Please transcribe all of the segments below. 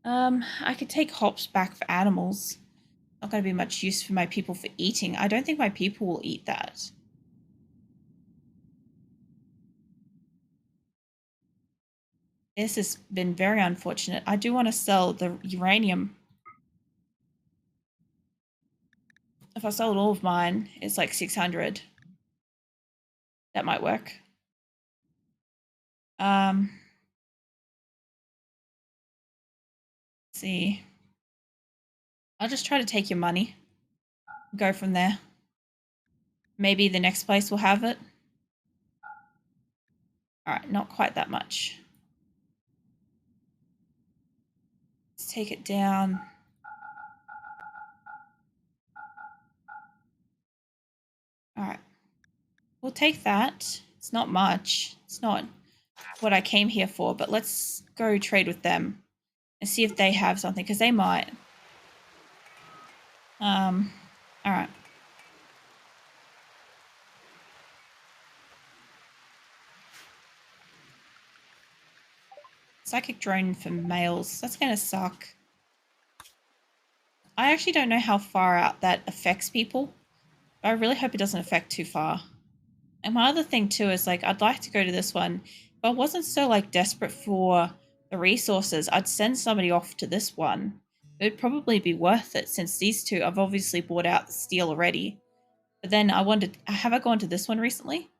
I could take hops back for animals. Not going to be much use for my people for eating. I don't think my people will eat that. This has been very unfortunate. I do want to sell the uranium. If I sold all of mine, it's like 600. That might work. Let's see. I'll just try to take your money. Go from there. Maybe the next place will have it. All right, not quite that much. Let's take it down. All right. We'll take that. It's not much. It's not what I came here for, but let's go trade with them and see if they have something, because they might. All right. Psychic drone for males. That's going to suck. I actually don't know how far out that affects people. But I really hope it doesn't affect too far. And my other thing too is like, I'd like to go to this one, but I wasn't so like desperate for the resources. I'd send somebody off to this one. It would probably be worth it since these two, I've obviously bought out the steel already. But then I wondered, have I gone to this one recently?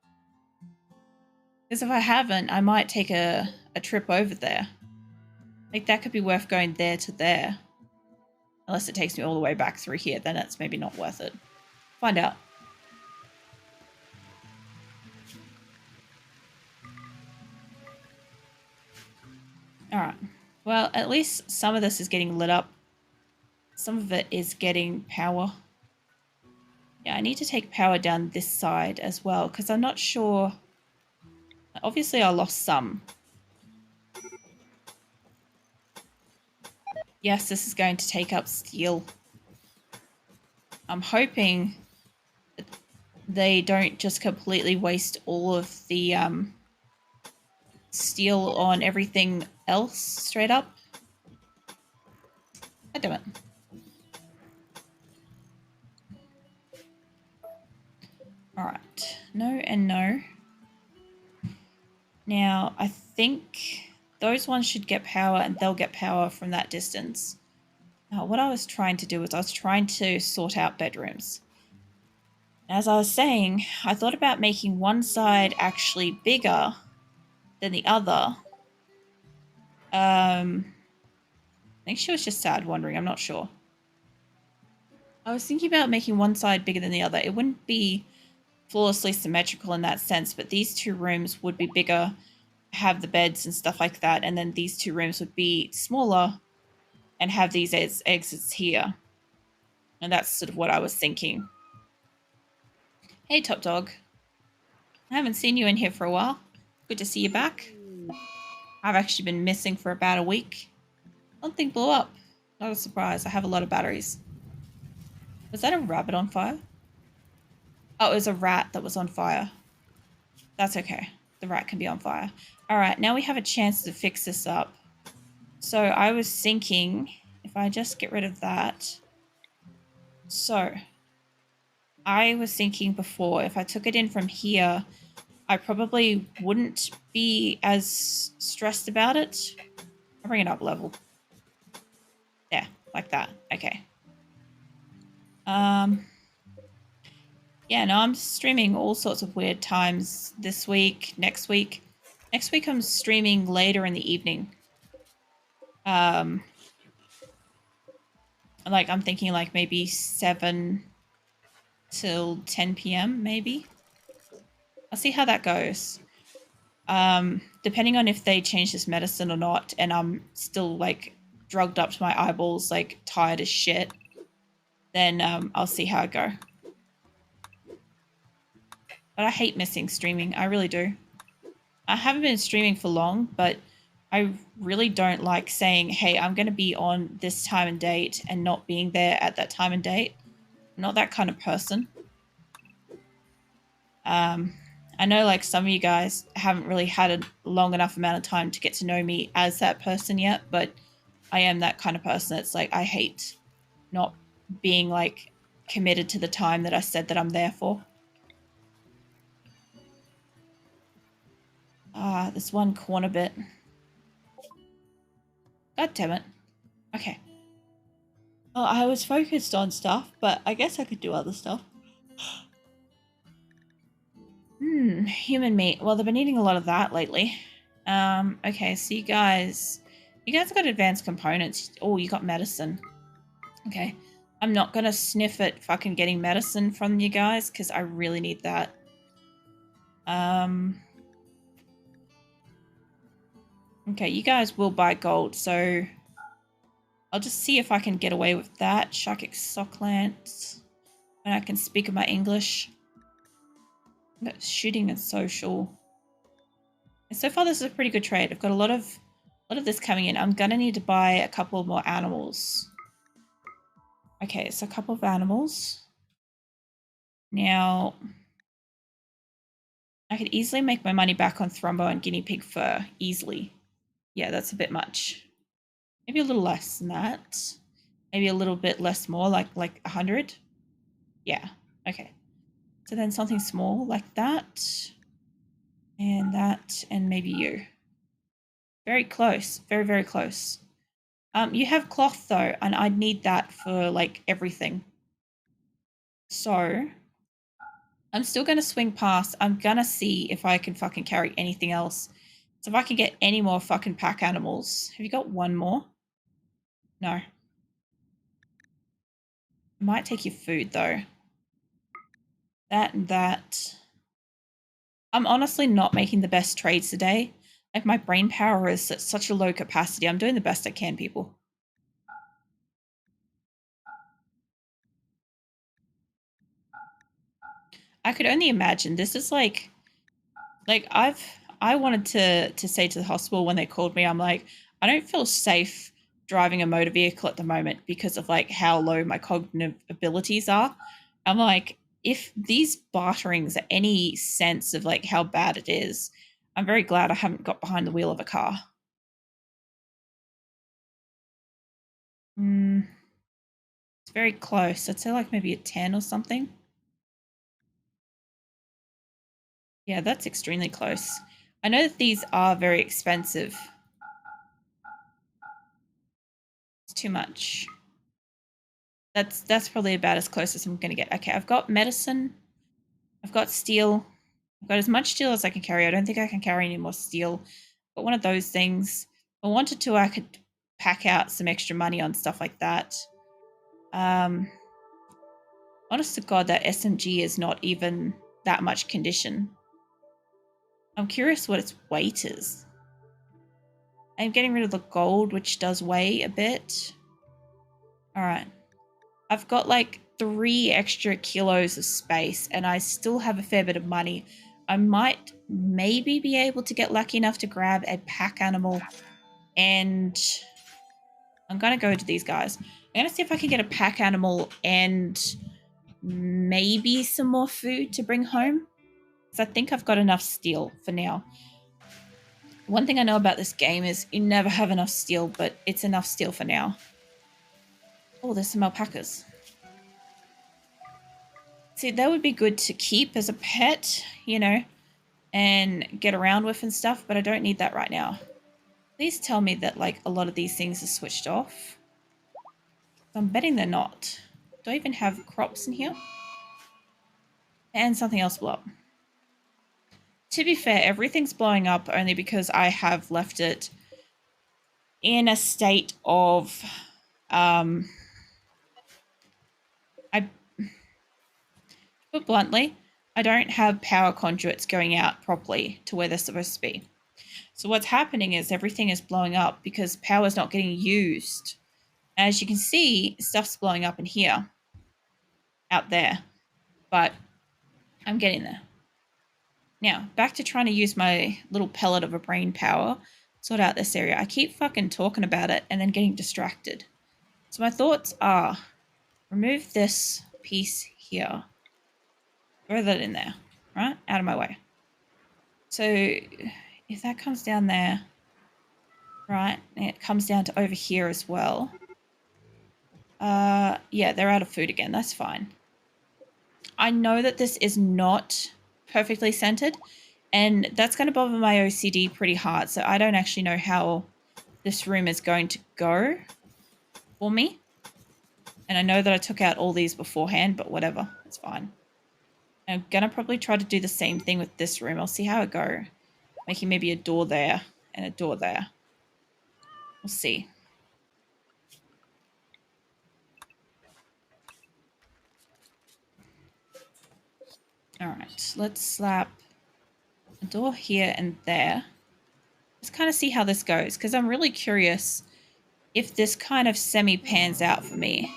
Because if I haven't, I might take a trip over there. Like that could be worth going there to there. Unless it takes me all the way back through here, then it's maybe not worth it. Find out. Alright. Well, at least some of this is getting lit up. Some of it is getting power. Yeah, I need to take power down this side as well, because I'm not sure. Obviously, I lost some. Yes, this is going to take up steel. I'm hoping that they don't just completely waste all of the steel on everything else straight up. I do it. Alright, no and no. Now, I think those ones should get power and they'll get power from that distance. Now, what I was trying to do was I was trying to sort out bedrooms. As I was saying, I thought about making one side actually bigger than the other. I think she was just sad wandering, I'm not sure. I was thinking about making one side bigger than the other. It wouldn't be flawlessly symmetrical in that sense, but these two rooms would be bigger, have the beds and stuff like that, and then these two rooms would be smaller and have these as exits here. And that's sort of what I was thinking. Hey, Top Dog. I haven't seen you in here for a while. Good to see you back. I've actually been missing for about a week. Something blew up. Not a surprise. I have a lot of batteries. Was that a rabbit on fire? Oh, it was a rat that was on fire. That's okay. The rat can be on fire. All right, now we have a chance to fix this up. So I was thinking, if I just get rid of that. So I was thinking before, if I took it in from here, I probably wouldn't be as stressed about it. I'll bring it up level. Yeah, like that. Okay. Yeah, no, I'm streaming all sorts of weird times this week, next week. Next week I'm streaming later in the evening. Like I'm thinking like maybe 7 till 10 p.m. maybe. I'll see how that goes. Depending on if they change this medicine or not, and I'm still like drugged up to my eyeballs, like tired as shit, then I'll see how I go. But I hate missing streaming. I really do. I haven't been streaming for long, but I really don't like saying, hey, I'm going to be on this time and date and not being there at that time and date. I'm not that kind of person. I know like some of you guys haven't really had a long enough amount of time to get to know me as that person yet, but I am that kind of person that's like, I hate not being like committed to the time that I said that I'm there for. This one corner bit. God damn it. Okay. Well, I was focused on stuff, but I guess I could do other stuff. Human meat. Well, they've been eating a lot of that lately. Okay, so you guys got advanced components. Oh, you got medicine. Okay. I'm not gonna sniff at fucking getting medicine from you guys because I really need that. Okay, you guys will buy gold, so I'll just see if I can get away with that. Shakik Socklant. And I can speak my English. Shooting and social. And so far this is a pretty good trade. I've got a lot of this coming in. I'm gonna need to buy a couple more animals. Okay, so a couple of animals. Now I could easily make my money back on Thrumbo and guinea pig fur. Easily. Yeah, that's a bit much. Maybe a little less than that. Maybe a little bit less more, like 100. Yeah, okay. So then something small like that. And that, and maybe you. Very close. Very, very close. You have cloth though, and I'd need that for like everything. So I'm still going to swing past. I'm going to see if I can fucking carry anything else. So if I can get any more fucking pack animals. Have you got one more? No. I might take your food though. That and that. I'm honestly not making the best trades today. Like my brain power is at such a low capacity. I'm doing the best I can, people. I could only imagine. This is like I wanted to say to the hospital when they called me, I'm like, I don't feel safe driving a motor vehicle at the moment because of like how low my cognitive abilities are. I'm like, if these barterings are any sense of like how bad it is, I'm very glad I haven't got behind the wheel of a car. It's very close. I'd say like maybe a 10 or something. Yeah, that's extremely close. I know that these are very expensive. It's too much. That's probably about as close as I'm going to get. Okay, I've got medicine. I've got steel. I've got as much steel as I can carry. I don't think I can carry any more steel. But one of those things. If I wanted to, I could pack out some extra money on stuff like that. Honest to God, that SMG is not even that much condition. I'm curious what its weight is. I'm getting rid of the gold, which does weigh a bit. All right. I've got like 3 extra kilos of space and I still have a fair bit of money. I might maybe be able to get lucky enough to grab a pack animal, and I'm going to go to these guys. I'm going to see if I can get a pack animal and maybe some more food to bring home, because I think I've got enough steel for now. One thing I know about this game is you never have enough steel, but it's enough steel for now. Oh, there's some alpacas. See, that would be good to keep as a pet, you know, and get around with and stuff, but I don't need that right now. Please tell me that, like, a lot of these things are switched off. I'm betting they're not. Do I even have crops in here? And something else blew up. To be fair, everything's blowing up only because I have left it in a state of, put bluntly, I don't have power conduits going out properly to where they're supposed to be. So what's happening is everything is blowing up because power is not getting used. As you can see, stuff's blowing up in here, out there, but I'm getting there. Now, back to trying to use my little pellet of a brain power, sort out this area. I keep fucking talking about it and then getting distracted. So my thoughts are, remove this piece here. Throw that in there, right? Out of my way. So if that comes down there, Right, and it comes down to over here as well. Yeah, they're out of food again. That's fine. I know that this is not perfectly centered, and that's going to bother my OCD pretty hard. So I don't actually know how this room is going to go for me. And I know that I took out all these beforehand, but whatever. It's fine. I'm going to probably try to do the same thing with this room. I'll see how it goes. Making maybe a door there and a door there. We'll see. All right, let's slap a door here and there. Just kind of see how this goes, because I'm really curious if this kind of semi-pans out for me.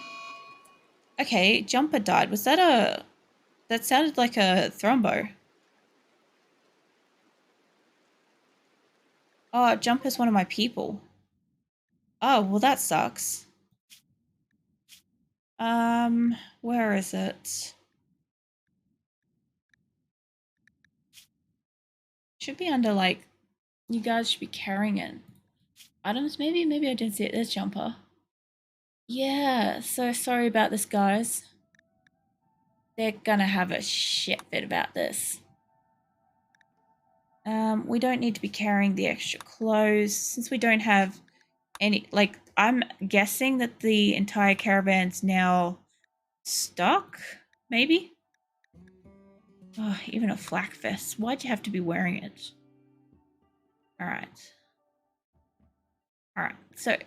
Okay, Jumper died. Was that a... That sounded like a thrombo. Oh, Jumper's one of my people. Oh, well that sucks. Where is it? Should be under, like, you guys should be carrying it. Items, maybe I didn't see it. There's Jumper. Yeah, so sorry about this, guys. They're gonna have a shit fit about this. We don't need to be carrying the extra clothes since we don't have any, like, I'm guessing that the entire caravan's now stuck, maybe? Oh, even a flak vest. Why'd you have to be wearing it? Alright. Alright, so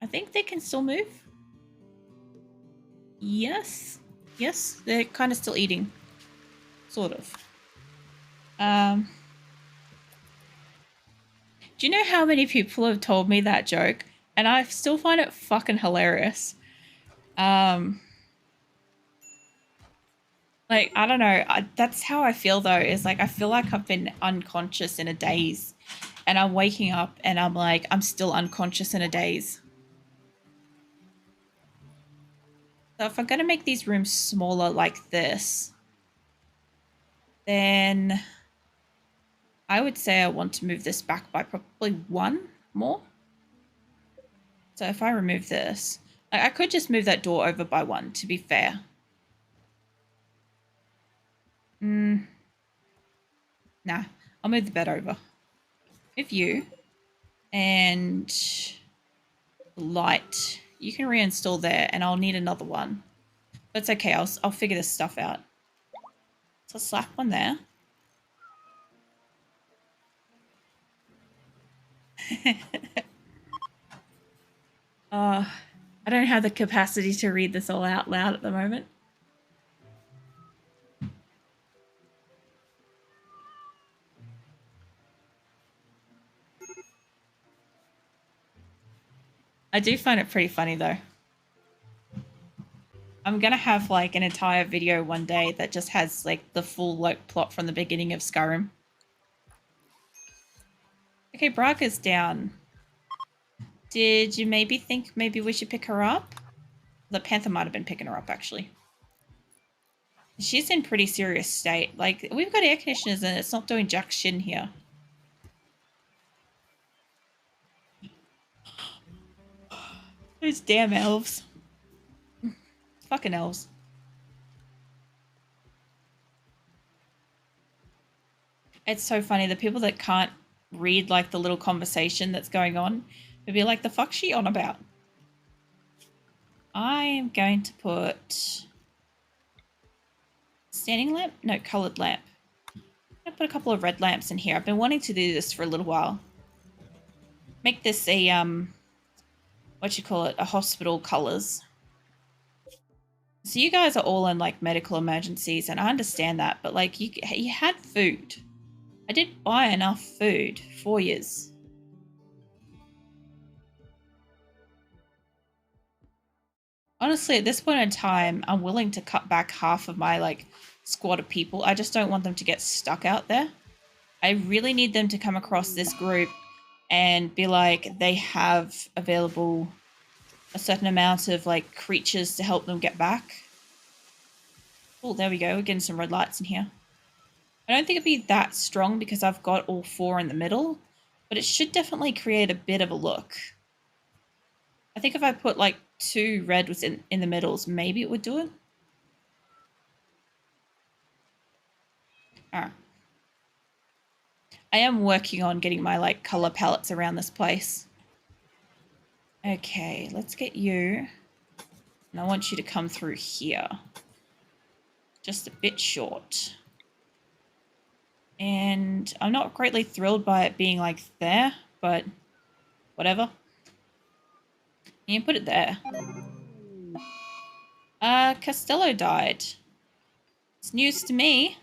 I think they can still move. Yes. Yes, they're kind of still eating. Sort of. Do you know how many people have told me that joke? And I still find it fucking hilarious. Like, I don't know. That's how I feel, though, is like I feel like I've been unconscious in a daze. And I'm waking up and I'm like, I'm still unconscious in a daze. So if I'm going to make these rooms smaller like this, then I would say I want to move this back by probably one more. So if I remove this, I could just move that door over by one, to be fair. Nah, I'll move the bed over. Move you. And light. You can reinstall there, and I'll need another one. But it's okay, I'll figure this stuff out. So I'll slap one there. I don't have the capacity to read this all out loud at the moment. I do find it pretty funny, though. I'm gonna have, like, an entire video one day that just has, like, the full, like, plot from the beginning of Skyrim. Okay, Braga's down. Did you maybe think maybe we should pick her up? The Panther might have been picking her up, actually. She's in pretty serious state. Like, we've got air conditioners and it's not doing jack shit in here. Those damn elves. Fucking elves. It's so funny. The people that can't read, like, the little conversation that's going on would be like, the fuck's she on about? I am going to put standing lamp? No, coloured lamp. I'm going to put a couple of red lamps in here. I've been wanting to do this for a little while. Make this a, what you call it, a hospital colours. So you guys are all in, like, medical emergencies, and I understand that, but, like, you had food. I did buy enough food for yous. Honestly, at this point in time, I'm willing to cut back half of my, like, squad of people. I just don't want them to get stuck out there. I really need them to come across this group and be like, they have available a certain amount of, like, creatures to help them get back. Oh, there we go. We're getting some red lights in here. I don't think it'd be that strong because I've got all four in the middle, But it should definitely create a bit of a look. I think if I put like 2 red was in the middles, maybe it would do it. Alright. I am working on getting my like color palettes around this place. Okay, let's get you. And I want you to come through here. Just a bit short. And I'm not greatly thrilled by it being like there, but whatever. You can put it there. Costello died. It's news to me.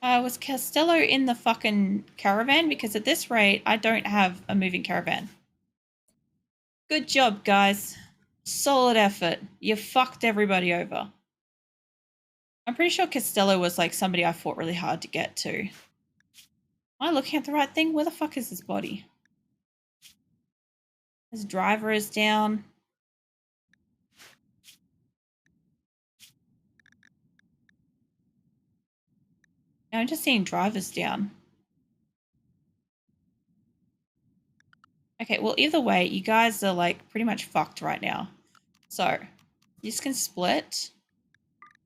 Was Costello in the fucking caravan? Because at this rate, I don't have a moving caravan. Good job, guys. Solid effort. You fucked everybody over. I'm pretty sure Costello was like somebody I fought really hard to get to. Am I looking at the right thing? Where the fuck is his body? His driver is down. No, I'm just seeing drivers down. Okay, well, either way, you guys are like pretty much fucked right now. So, you just can split.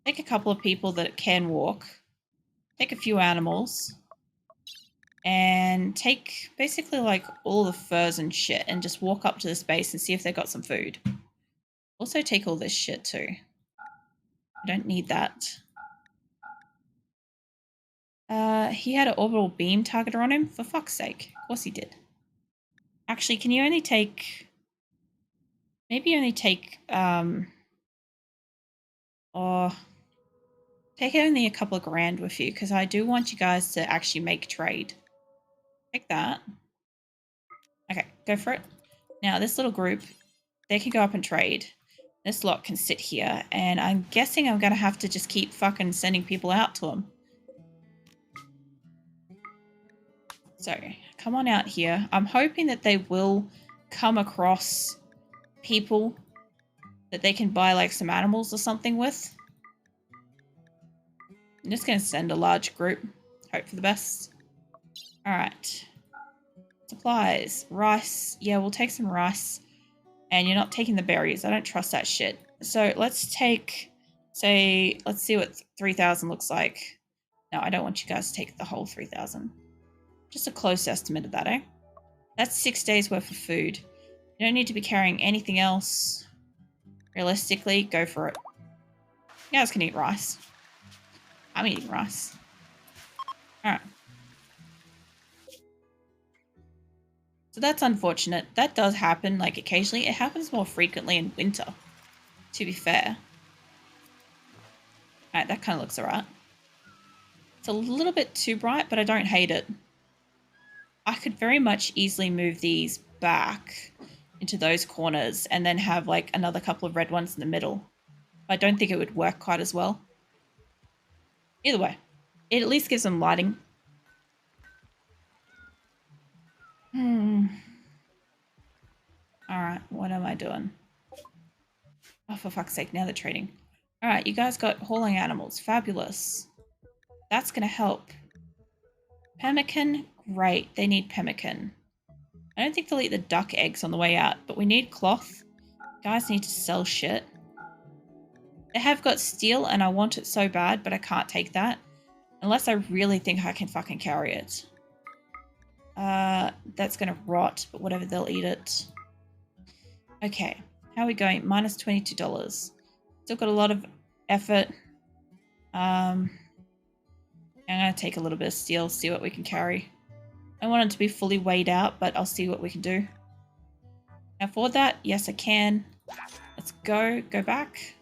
Take a couple of people that can walk. Take a few animals. And take basically like all the furs and shit and just walk up to this base and see if they got some food. Also take all this shit too. I don't need that. He had an orbital beam targeter on him. For fuck's sake. Of course he did. Actually, can you only take... Maybe only take... Or... Take only a couple of grand with you, because I do want you guys to actually make trade. Take that. Okay, go for it. Now, this little group, they can go up and trade. This lot can sit here, and I'm guessing I'm going to have to just keep fucking sending people out to them. So, come on out here. I'm hoping that they will come across people that they can buy like some animals or something with. I'm just going to send a large group. Hope for the best. Alright. Supplies. Rice. Yeah, we'll take some rice. And you're not taking the berries. I don't trust that shit. So let's take, say, let's see what 3,000 looks like. No, I don't want you guys to take the whole 3,000. Just a close estimate of that, eh? That's 6 days worth of food. You don't need to be carrying anything else. Realistically, go for it. You guys can eat rice. I'm eating rice. Alright. So that's unfortunate. That does happen, like, occasionally. It happens more frequently in winter, to be fair. Alright, that kind of looks alright. It's a little bit too bright, but I don't hate it. I could very much easily move these back into those corners and then have, like, another couple of red ones in the middle. But I don't think it would work quite as well. Either way, it at least gives them lighting. Alright, what am I doing? Oh, for fuck's sake, now they're trading. Alright, you guys got hauling animals. Fabulous. That's going to help. Pemmican, great. They need pemmican. I don't think they'll eat the duck eggs on the way out, but we need cloth. Guys need to sell shit. They have got steel, and I want it so bad, but I can't take that. Unless I really think I can fucking carry it. That's going to rot, but whatever, they'll eat it. Okay, how are we going? Minus $22. Still got a lot of effort. I'm going to take a little bit of steel, see what we can carry. I don't want it to be fully weighed out, but I'll see what we can do. Can I afford that? Yes, I can. Let's go. Go back.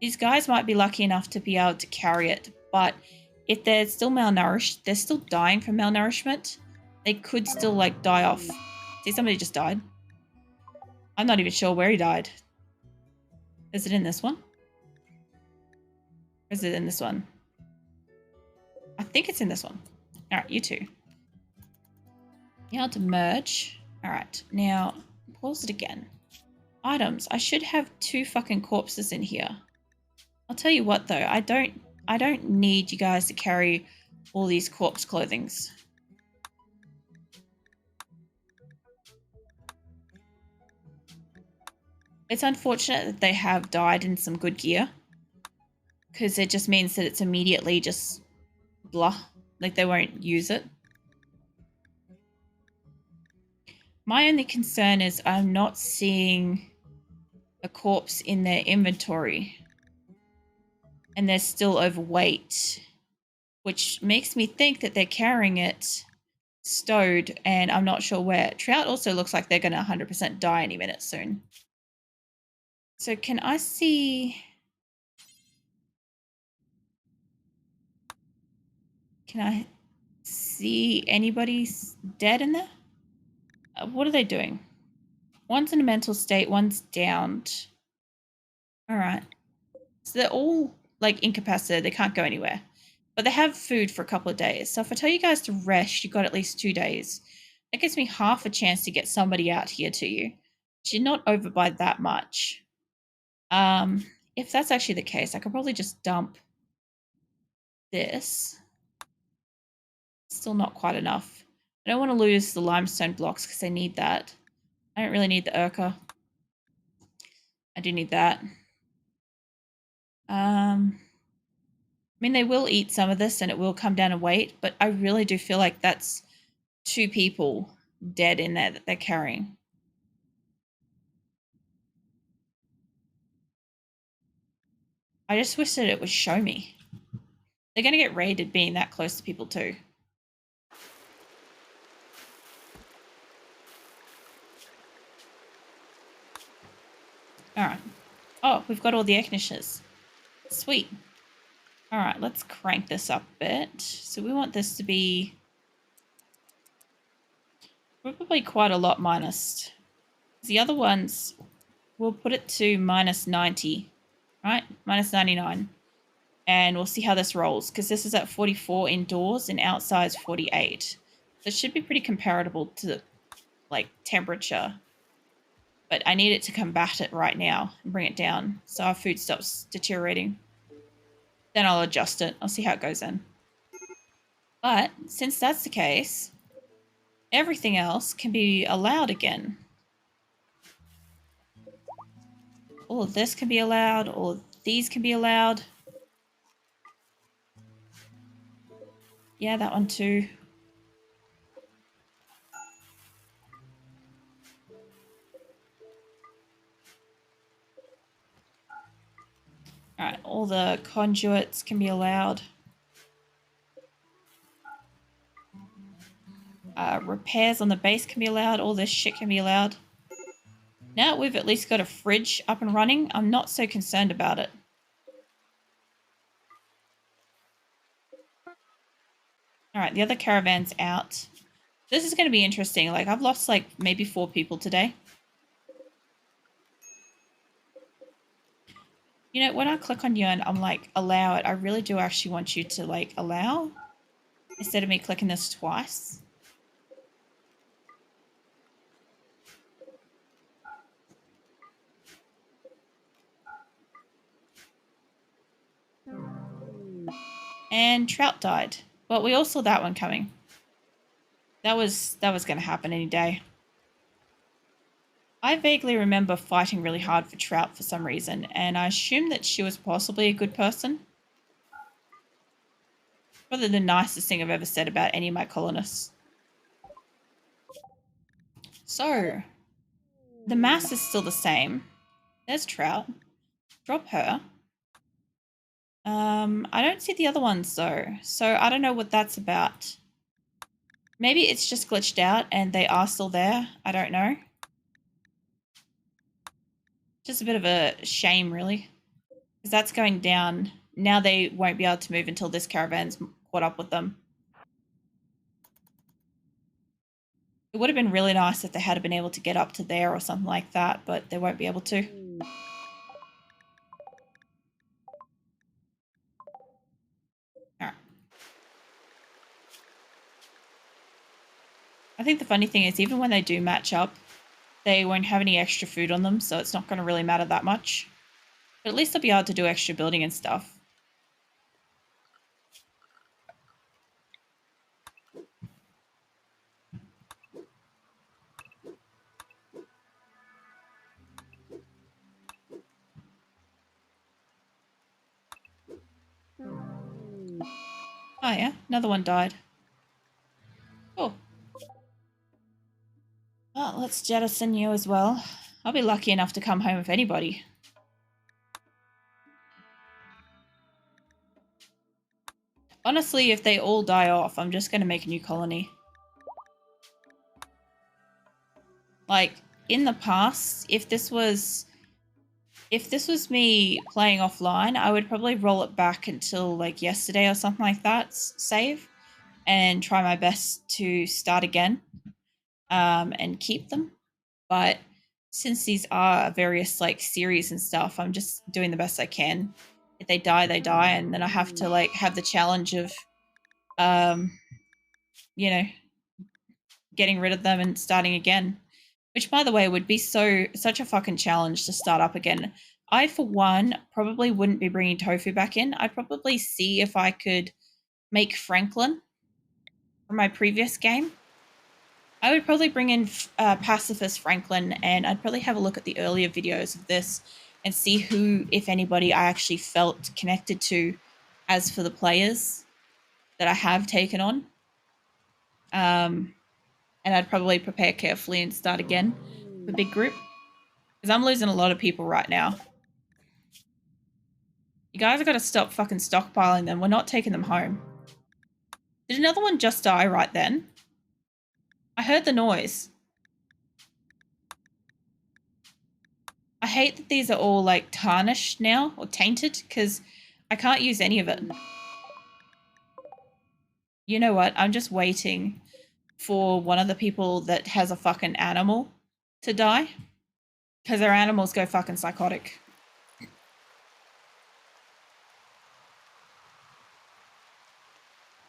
These guys might be lucky enough to be able to carry it, but if they're still malnourished, they're still dying from malnourishment. They could still, like, die off. See, somebody just died. I'm not even sure where he died. Is it in this one? Or is it in this one? I think it's in this one. Alright, you two. You have to merge. Alright, now pause it again. Items. I should have 2 fucking corpses in here. I'll tell you what though, I don't need you guys to carry all these corpse clothings. It's unfortunate that they have died in some good gear, because it just means that it's immediately just blah, like they won't use it. My only concern is I'm not seeing a corpse in their inventory, and they're still overweight, which makes me think that they're carrying it stowed, and I'm not sure where. Trout also looks like they're going to 100% die any minute soon. So can I see... Can I see anybody dead in there? What are they doing? One's in a mental state, one's downed. All right. So they're all like incapacitated. They can't go anywhere. But they have food for a couple of days. So if I tell you guys to rest, you've got at least 2 days. That gives me half a chance to get somebody out here to you. You're not over by that much. If that's actually the case, I could probably just dump this. Still not quite enough. I don't want to lose the limestone blocks because I need that. I don't really need the Urca. I do need that. I mean, they will eat some of this and it will come down in weight, but I really do feel like that's 2 people dead in there that they're carrying. I just wish that it would show me. They're going to get raided being that close to people too. All right. Oh, we've got all the air conditioners. Sweet. All right, let's crank this up a bit. So we want this to be probably quite a lot minus. The other ones, we'll put it to minus 90, right? Minus 99. And we'll see how this rolls, because this is at 44 indoors and outside is 48. So it should be pretty comparable to like temperature. But I need it to combat it right now and bring it down so our food stops deteriorating. Then I'll adjust it. I'll see how it goes in. But since that's the case, everything else can be allowed again. All of this can be allowed. All of these can be allowed. Yeah, that one too. All right, all the conduits can be allowed. Repairs on the base can be allowed. All this shit can be allowed. Now we've at least got a fridge up and running, I'm not so concerned about it. All right, the other caravan's out. This is going to be interesting. Like, I've lost like maybe 4 people today. You know, when I click on you and I'm like, allow it, I really do actually want you to like allow instead of me clicking this twice. And trout died. Well, we all saw that one coming. That was going to happen any day. I vaguely remember fighting really hard for trout for some reason, and I assume that she was possibly a good person. Probably the nicest thing I've ever said about any of my colonists. So, the mass is still the same. There's trout. Drop her. I don't see the other ones though, so I don't know what that's about. Maybe it's just glitched out and they are still there. I don't know. Just a bit of a shame, really, because that's going down. Now they won't be able to move until this caravan's caught up with them. It would have been really nice if they had been able to get up to there or something like that, but they won't be able to. All right. I think the funny thing is, even when they do match up, they won't have any extra food on them, so it's not going to really matter that much. But at least they'll be able to do extra building and stuff. Oh yeah, another one died. Oh. Well, let's jettison you as well. I'll be lucky enough to come home with anybody. Honestly, if they all die off, I'm just going to make a new colony. Like, in the past, if this was me playing offline, I would probably roll it back until like yesterday or something like that, save, and try my best to start again and keep them. But since these are various like series and stuff, I'm just doing the best I can. If they die, they die, and then I have to like have the challenge of you know, getting rid of them and starting again. Which, by the way, would be such a fucking challenge to start up again. I, for one, probably wouldn't be bringing Tofu back in. I'd probably see if I could make Franklin from my previous game. I would probably bring in Pacifist Franklin, and I'd probably have a look at the earlier videos of this and see who, if anybody, I actually felt connected to as for the players that I have taken on. And I'd probably prepare carefully and start again with a big group. Because I'm losing a lot of people right now. You guys have got to stop fucking stockpiling them. We're not taking them home. Did another one just die right then? I heard the noise. I hate that these are all like tarnished now or tainted because I can't use any of it. You know what? I'm just waiting for one of the people that has a fucking animal to die because their animals go fucking psychotic.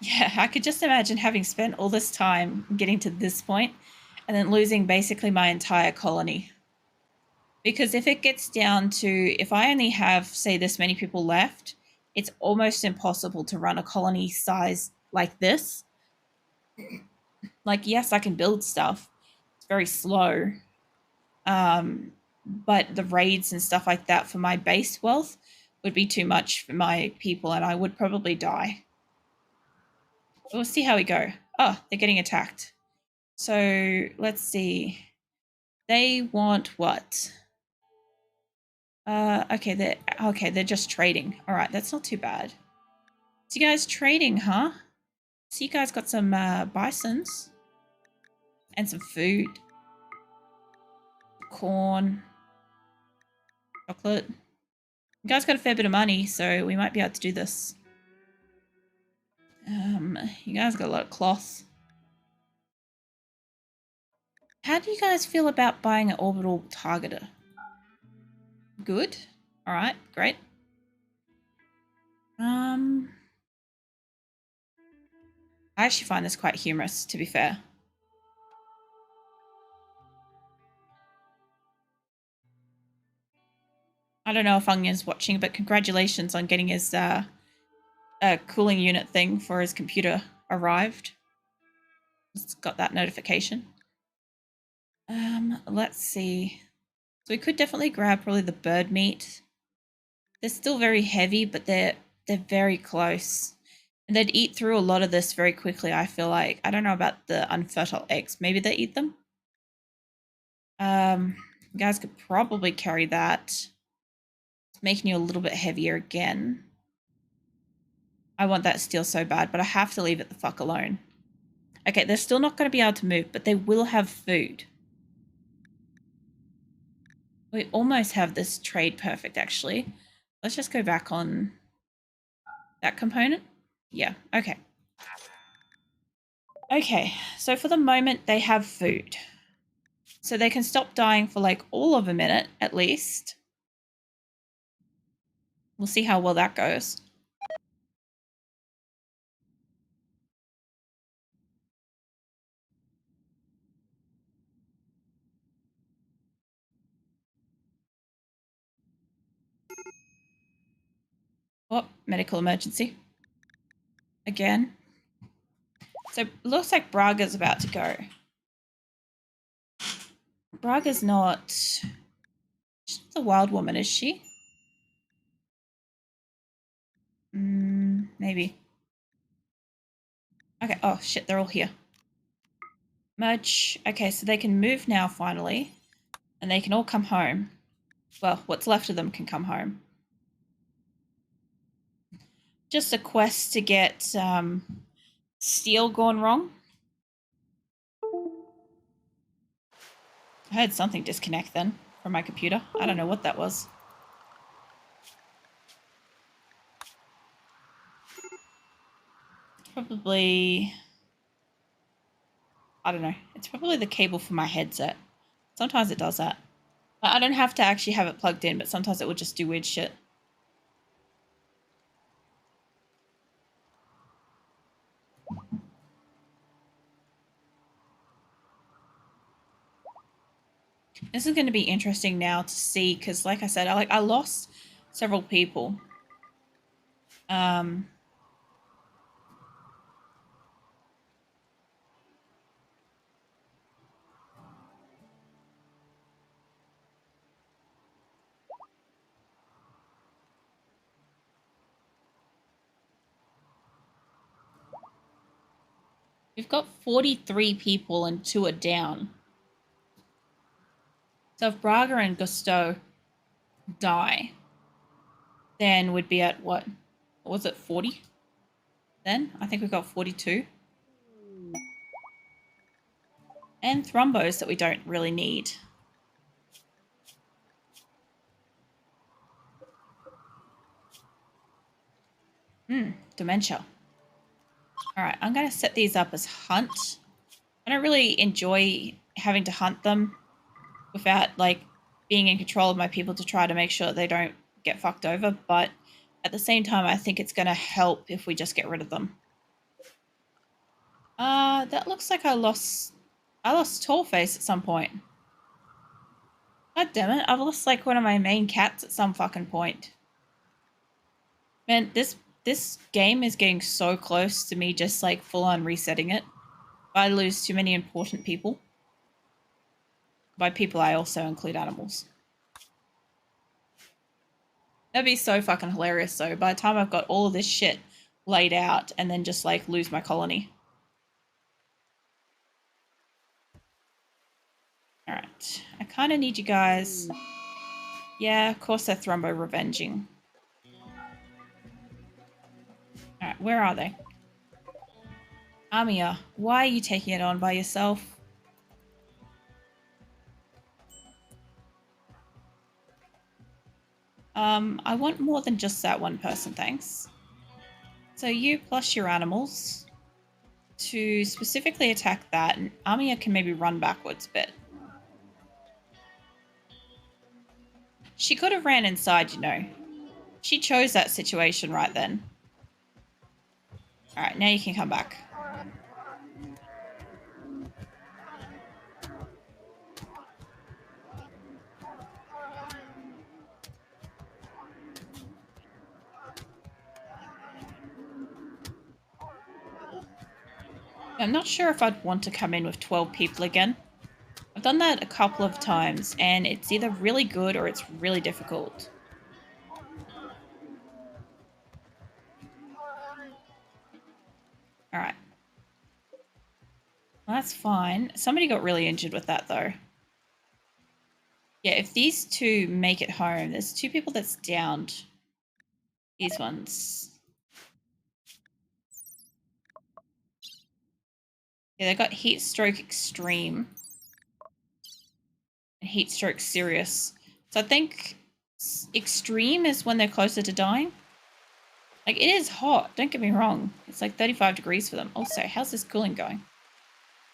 Yeah, I could just imagine having spent all this time getting to this point and then losing basically my entire colony. Because if it gets down to, if I only have, say, this many people left, it's almost impossible to run a colony size like this. Like, yes, I can build stuff. It's very slow. But the raids and stuff like that for my base wealth would be too much for my people, and I would probably die. We'll see how we go. Oh, they're getting attacked. So let's see. They want what? Okay, they're just trading. All right, that's not too bad. So you guys trading, huh? So you guys got some bisons and some food, corn, chocolate. You guys got a fair bit of money, so we might be able to do this. You guys got a lot of cloth. How do you guys feel about buying an orbital targeter? Good. All right, great. I actually find this quite humorous, to be fair. I don't know if Onion's watching, but congratulations on getting his cooling unit thing for his computer arrived. Just got that notification. Let's see. So we could definitely grab probably the bird meat. They're still very heavy, but they're very close. And they'd eat through a lot of this very quickly, I feel like. I don't know about the unfertile eggs. Maybe they eat them. You guys could probably carry that. It's making you a little bit heavier again. I want that steel so bad, but I have to leave it the fuck alone. Okay, they're still not going to be able to move, but they will have food. We almost have this trade perfect, actually. Let's just go back on that component. Yeah, okay. Okay, so for the moment, they have food. So they can stop dying for like all of a minute, at least. We'll see how well that goes. Oh, medical emergency. Again. So it looks like Braga's about to go. Braga's not... She's not the wild woman, is she? Maybe. Okay, oh shit, they're all here. Merge. Okay, so they can move now finally. And they can all come home. Well, what's left of them can come home. Just a quest to get steel gone wrong. I heard something disconnect then from my computer. I don't know what that was. Probably, I don't know. It's probably the cable for my headset. Sometimes it does that. I don't have to actually have it plugged in, but sometimes it will just do weird shit. This is going to be interesting now to see because, like I said, I lost several people. We've got 43 people and 2 are down. So if Braga and Gusteau die, then we'd be at what was it, 40? Then I think we've got 42. And thrombos that we don't really need. Dementia. All right, I'm going to set these up as hunt. I don't really enjoy having to hunt them without like being in control of my people to try to make sure they don't get fucked over, but at the same time I think it's going to help if we just get rid of them. That looks like I lost Tallface at some point. God damn it, I've lost like one of my main cats at some fucking point. Man, this game is getting so close to me just like full on resetting it. If I lose too many important people. By people I also include animals. That'd be so fucking hilarious though. By the time I've got all of this shit laid out and then just like lose my colony. Alright. I kind of need you guys. Yeah, of course they're thrombo revenging. Alright, where are they? Amia, why are you taking it on by yourself? I want more than just that one person, thanks. So you plus your animals to specifically attack that, and Amia can maybe run backwards a bit. She could have ran inside, you know. She chose that situation right then. Alright, now you can come back. I'm not sure if I'd want to come in with 12 people again. I've done that a couple of times, and it's either really good or it's really difficult. Alright. Well, that's fine. Somebody got really injured with that, though. Yeah, if these two make it home, there's 2 people that's downed. These ones. Yeah, they got heat stroke extreme. And heat stroke serious. So I think extreme is when they're closer to dying. Like, it is hot, don't get me wrong. It's like 35 degrees for them. Also, how's this cooling going?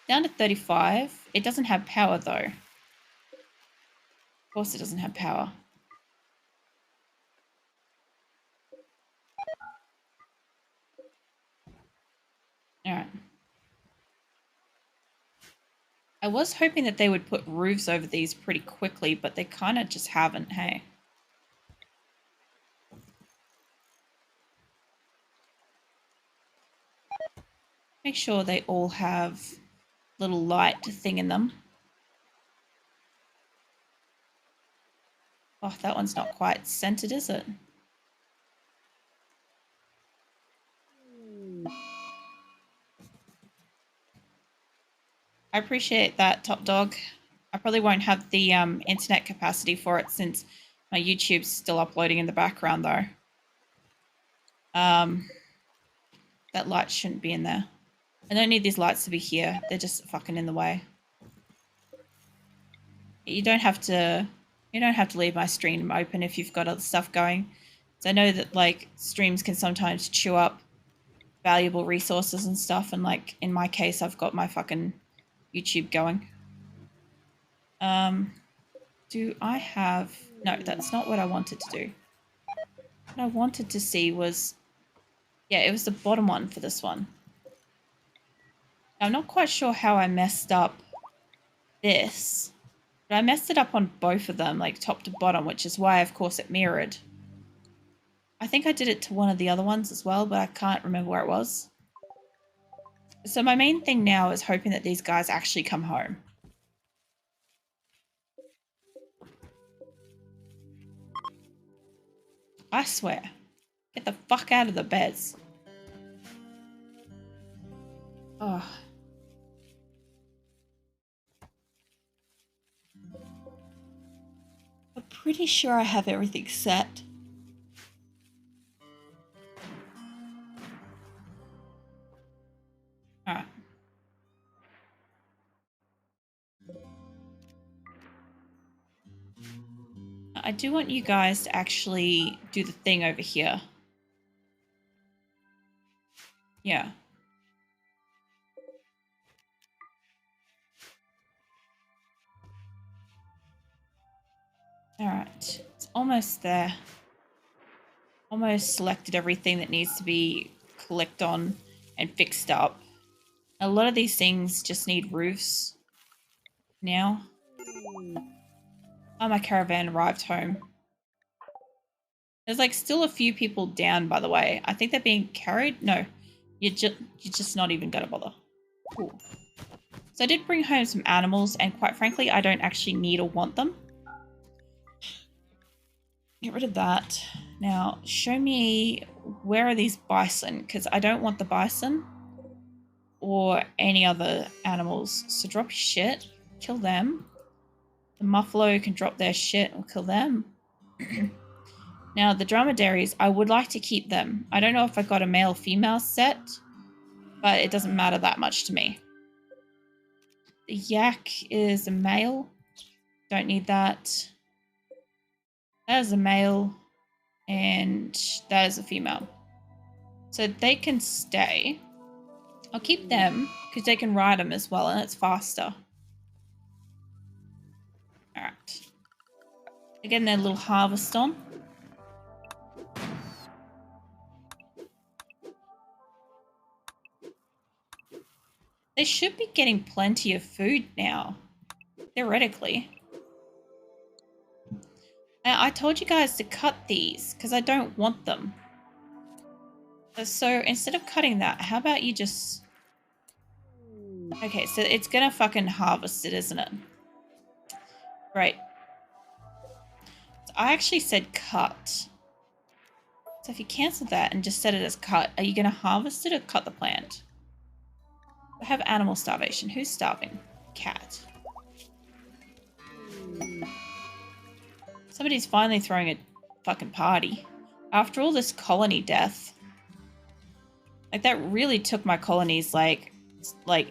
Down to 35. It doesn't have power, though. Of course it doesn't have power. Alright. I was hoping that they would put roofs over these pretty quickly, but they kind of just haven't, hey? Make sure they all have little light thing in them. Oh, that one's not quite centered, is it? I appreciate that, Top Dog. I probably won't have the internet capacity for it since my YouTube's still uploading in the background, though. That light shouldn't be in there. I don't need these lights to be here. They're just fucking in the way. You don't have to leave my stream open if you've got other stuff going. So I know that like streams can sometimes chew up valuable resources and stuff, and like in my case I've got my fucking YouTube going. Do I have... No, that's not what I wanted to do. What I wanted to see was... Yeah, it was the bottom one for this one. I'm not quite sure how I messed up this, but I messed it up on both of them, like top to bottom, which is why, of course, it mirrored. I think I did it to one of the other ones as well, but I can't remember where it was. So my main thing now is hoping that these guys actually come home. I swear. Get the fuck out of the beds. Oh. I'm pretty sure I have everything set. Alright. I do want you guys to actually do the thing over here. Yeah. Alright. It's almost there. Almost selected everything that needs to be clicked on and fixed up. A lot of these things just need roofs now. Oh, my caravan arrived home. There's like still a few people down, by the way. I think they're being carried. No, you're just not even gonna bother. Cool. So I did bring home some animals, and quite frankly, I don't actually need or want them. Get rid of that. Now, show me where are these bison, because I don't want the bison or any other animals. So drop your shit, kill them. The muffalo can drop their shit and kill them. Now, the dromedaries, I would like to keep them. I don't know if I got a male-female set, but it doesn't matter that much to me. The yak is a male. Don't need that. That is a male, and that is a female. So they can stay. I'll keep them, because they can ride them as well, and it's faster. Alright. Again, their little harvest on. They should be getting plenty of food now, theoretically. I told you guys to cut these, because I don't want them. So instead of cutting that, how about you just... Okay, so it's gonna fucking harvest it, isn't it? Right. So I actually said cut. So if you cancel that and just set it as cut, are you gonna harvest it or cut the plant? I have animal starvation. Who's starving? Cat. Somebody's finally throwing a fucking party. After all this colony death. Like, that really took my colonies, like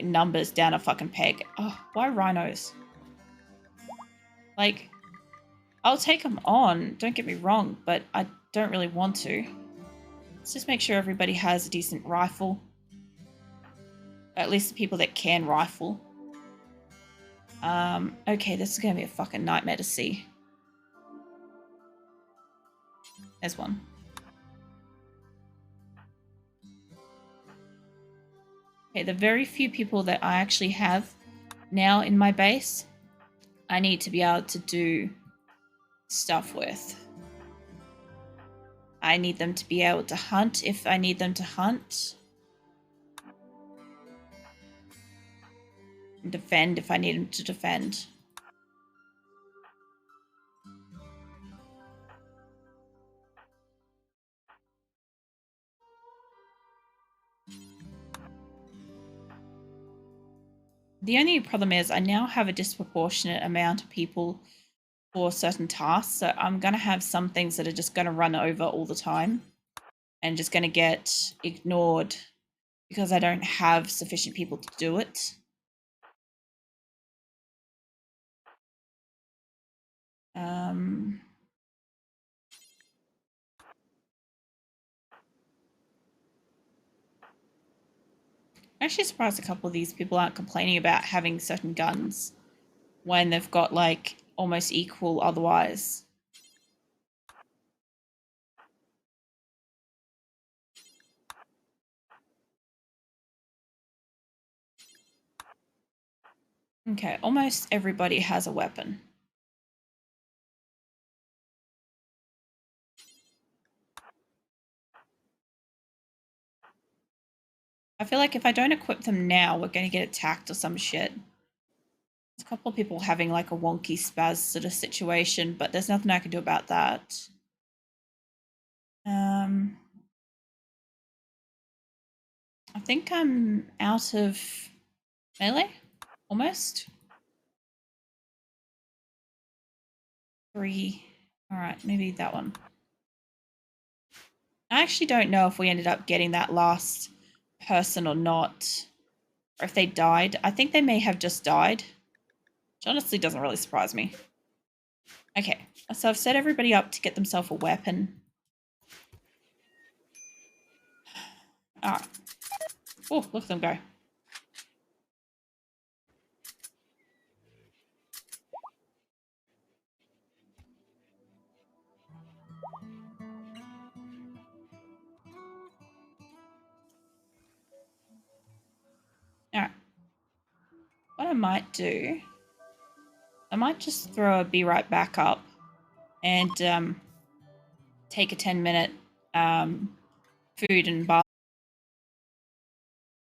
numbers down a fucking peg. Oh, why rhinos? Like, I'll take them on, don't get me wrong, but I don't really want to. Let's just make sure everybody has a decent rifle. At least the people that can rifle. Okay, this is gonna be a fucking nightmare to see. There's one. Okay, the very few people that I actually have now in my base, I need to be able to do stuff with. I need them to be able to hunt if I need them to hunt. And defend if I need them to defend. The only problem is I now have a disproportionate amount of people for certain tasks. So I'm going to have some things that are just going to run over all the time and just going to get ignored because I don't have sufficient people to do it. I'm actually surprised a couple of these people aren't complaining about having certain guns when they've got like almost equal otherwise. Okay, almost everybody has a weapon. I feel like if I don't equip them now, we're going to get attacked or some shit. There's a couple of people having like a wonky spaz sort of situation, but there's nothing I can do about that. I think I'm out of melee, almost. 3. All right, maybe that one. I actually don't know if we ended up getting that last person or not, or if they died. I think they may have just died, which honestly doesn't really surprise me. Okay, so I've set everybody up to get themselves a weapon. All right. Oh, look at them go. All right. What I might do, I might just throw a be right back up and take a 10-minute food and bath